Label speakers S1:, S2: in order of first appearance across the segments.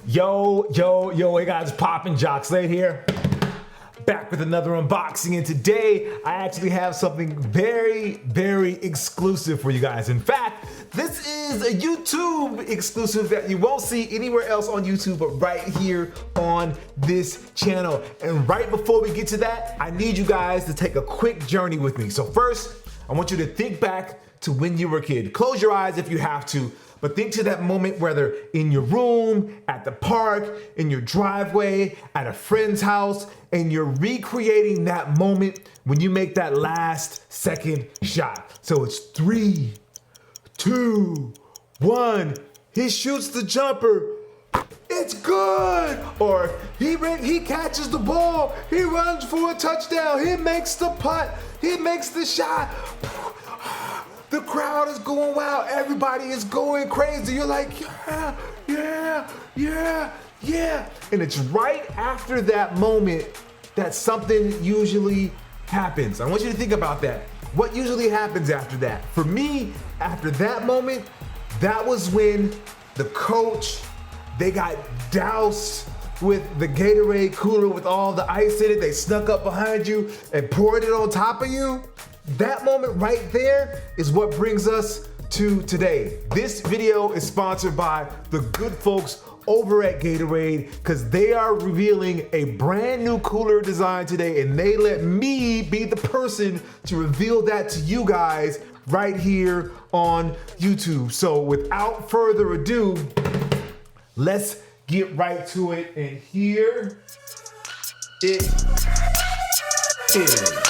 S1: Yo, hey guys, poppin', Jacques Slade here. Back with another unboxing, and today I actually have something very exclusive for you guys. In fact, this is a YouTube exclusive that you won't see anywhere else on YouTube but right here on this channel. And right before we get to that, I need you guys to take a quick journey with me. So first, I want you to think back to when you were a kid. Close your eyes if you have to, but think to that moment, whether in your room, at the park, in your driveway, at a friend's house, and you're recreating that moment when you make that last second shot. So it's 3, 2, 1. He shoots the jumper. It's good. Or he catches the ball. He runs for a touchdown. He makes the putt. He makes the shot. The crowd is going wild. Everybody is going crazy. You're like, yeah. And it's right after that moment that something usually happens. I want you to think about that. What usually happens after that? For me, after that moment, that was when the coach, they got doused with the Gatorade cooler with all the ice in it. They snuck up behind you and poured it on top of you. That moment right there is what brings us to today. This video is sponsored by the good folks over at Gatorade because they are revealing a brand new cooler design today, and they let me be the person to reveal that to you guys right here on YouTube. So without further ado, let's get right to it, and here it is.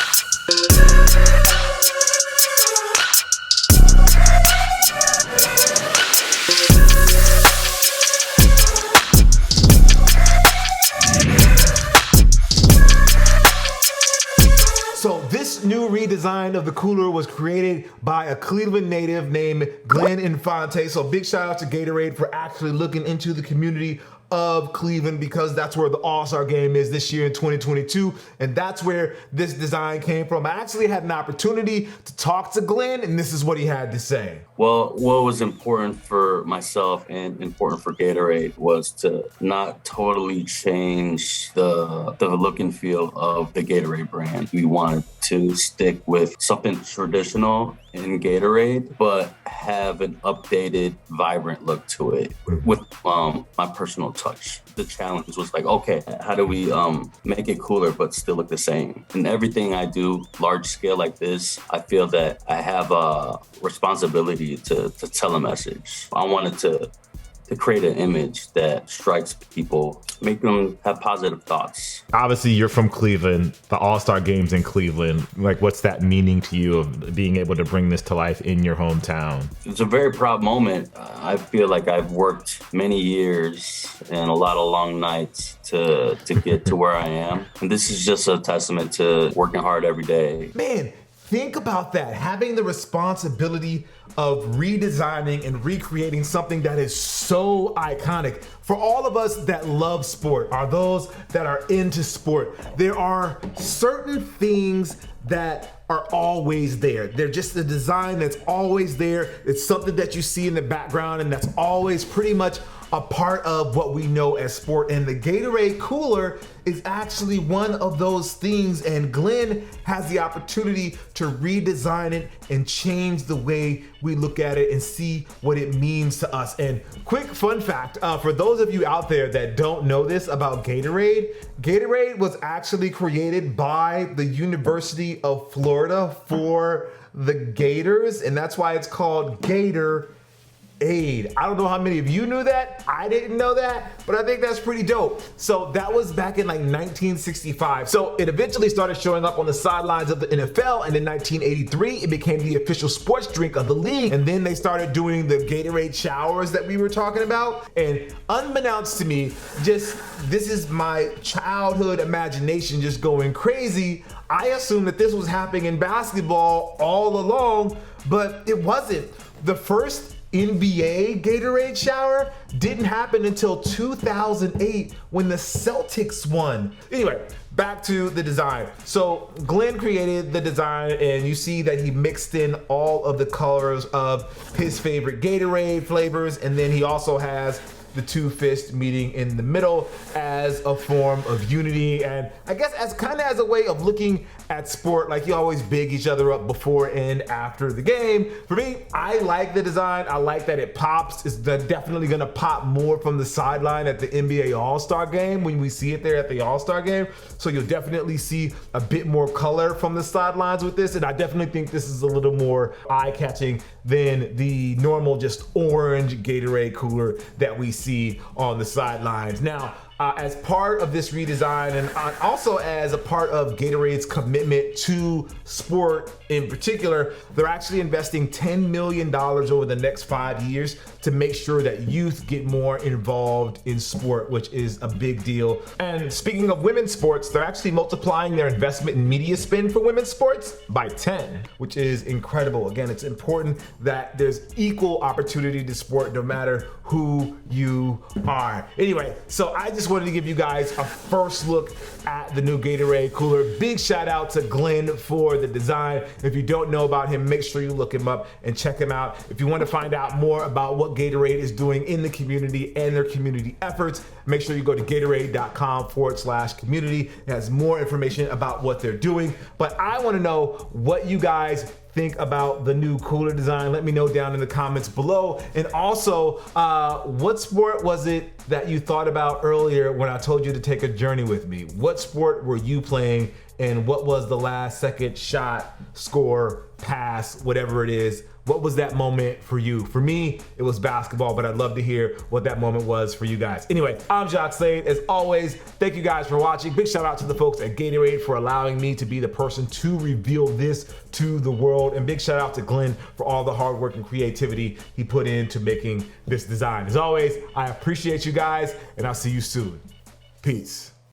S1: So this new redesign of the cooler was created by a Cleveland native named Glenn Infante. So big shout out to Gatorade for actually looking into the community of Cleveland, because that's where the All-Star game is this year in 2022, and that's where this design came from. I actually had an opportunity to talk to Glenn, and this is what he had to say.
S2: Well, what was important for myself and important for Gatorade was to not totally change the look and feel of the Gatorade brand. We wanted to stick with something traditional in Gatorade, but have an updated, vibrant look to it with my personal touch. The challenge was like, okay, how do we make it cooler but still look the same? In everything I do, large scale like this, I feel that I have a responsibility to tell a message. I wanted to create an image that strikes people, make them have positive thoughts.
S1: Obviously, you're from Cleveland, the All-Star game's in Cleveland. Like, what's that meaning to you of being able to bring this to life in your hometown?
S2: It's a very proud moment. I feel like I've worked many years and a lot of long nights to get to where I am. And this is just a testament to working hard every day.
S1: Man, think about that, having the responsibility of redesigning and recreating something that is so iconic. For all of us that love sport, are those that are into sport, there are certain things that are always there. They're just a design that's always there. It's something that you see in the background, and that's always pretty much a part of what we know as sport. And the Gatorade cooler is actually one of those things, and Glenn has the opportunity to redesign it and change the way we look at it and see what it means to us. And quick fun fact, for those of you out there that don't know this about Gatorade, Gatorade was actually created by the University of Florida for the Gators, and that's why it's called Gatorade. I don't know how many of you knew that. I didn't know that, but I think that's pretty dope. So that was back in like 1965. So it eventually started showing up on the sidelines of the NFL, and in 1983, it became the official sports drink of the league. And then they started doing the Gatorade showers that we were talking about. And unbeknownst to me, this is my childhood imagination just going crazy. I assumed that this was happening in basketball all along, but it wasn't. The first NBA Gatorade shower didn't happen until 2008 when the Celtics won. Anyway, back to the design. So Glenn created the design, and you see that he mixed in all of the colors of his favorite Gatorade flavors, and then he also has the two fists meeting in the middle as a form of unity, and I guess as kind of as a way of looking at sport. Like, you always big each other up before and after the game. For me, I like the design. I like that it pops. It's definitely gonna pop more from the sideline at the NBA All-Star game when we see it there at the All-Star game. So you'll definitely see a bit more color from the sidelines with this, and I definitely think this is a little more eye-catching than the normal just orange Gatorade cooler that we see on the sidelines. Now, as part of this redesign, and also as a part of Gatorade's commitment to sport in particular, they're actually investing $10 million over the next 5 years to make sure that youth get more involved in sport, which is a big deal. And speaking of women's sports, they're actually multiplying their investment in media spend for women's sports by 10, which is incredible. Again, it's important that there's equal opportunity to sport no matter who you are. Anyway, so I just wanted to give you guys a first look at the new Gatorade cooler. Big shout out to Glenn for the design. If you don't know about him, make sure you look him up and check him out. If you want to find out more about what Gatorade is doing in the community and their community efforts, make sure you go to Gatorade.com/community. It has more information about what they're doing. But I want to know what you guys think about the new cooler design. Let me know down in the comments below. And also, what sport was it that you thought about earlier when I told you to take a journey with me? What sport were you playing, and what was the last second shot, score, pass, whatever it is? What was that moment for you? For me, it was basketball, but I'd love to hear what that moment was for you guys. Anyway, I'm Jacques Slade. As always, thank you guys for watching. Big shout out to the folks at Gatorade for allowing me to be the person to reveal this to the world. And big shout out to Glenn for all the hard work and creativity he put into making this design. As always, I appreciate you guys, and I'll see you soon. Peace.